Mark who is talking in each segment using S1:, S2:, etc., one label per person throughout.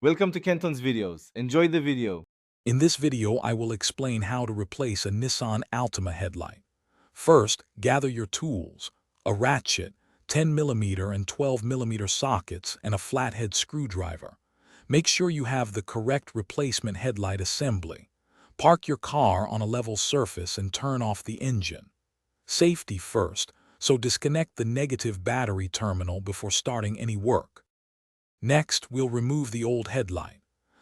S1: Welcome to Kenton's videos. Enjoy the video.
S2: In this video, I will explain how to replace a Nissan Altima headlight. First, gather your tools, a ratchet, 10mm and 12mm sockets, and a flathead screwdriver. Make sure you have the correct replacement headlight assembly. Park your car on a level surface and turn off the engine. Safety first, so disconnect the negative battery terminal before starting any work. Next, we'll remove the old headlight.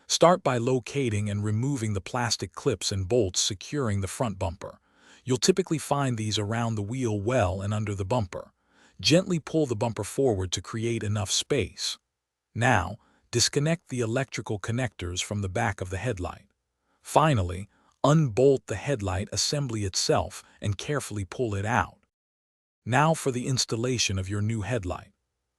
S2: Start by locating and removing the plastic clips and bolts securing the front bumper. You'll typically find these around the wheel well and under the bumper. Gently pull the bumper forward to create enough space. Now, disconnect the electrical connectors from the back of the headlight. Finally, unbolt the headlight assembly itself and carefully pull it out. Now for the installation of your new headlight.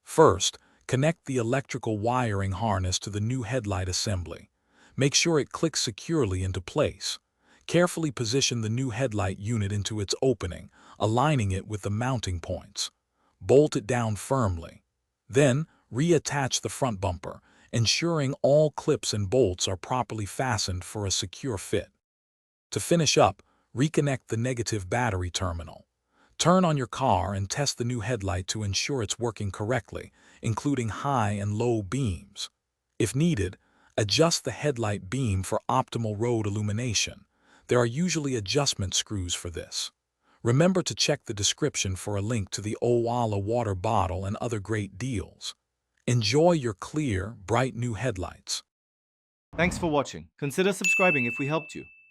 S2: First, connect the electrical wiring harness to the new headlight assembly. Make sure it clicks securely into place. Carefully position the new headlight unit into its opening, aligning it with the mounting points. Bolt it down firmly. Then, reattach the front bumper, ensuring all clips and bolts are properly fastened for a secure fit. To finish up, reconnect the negative battery terminal. Turn on your car and test the new headlight to ensure it's working correctly, including high and low beams. If needed, adjust the headlight beam for optimal road illumination. There are usually adjustment screws for this. Remember to check the description for a link to the Owala water bottle and other great deals. Enjoy your clear, bright new headlights.
S1: Thanks for watching. Consider subscribing if we helped you.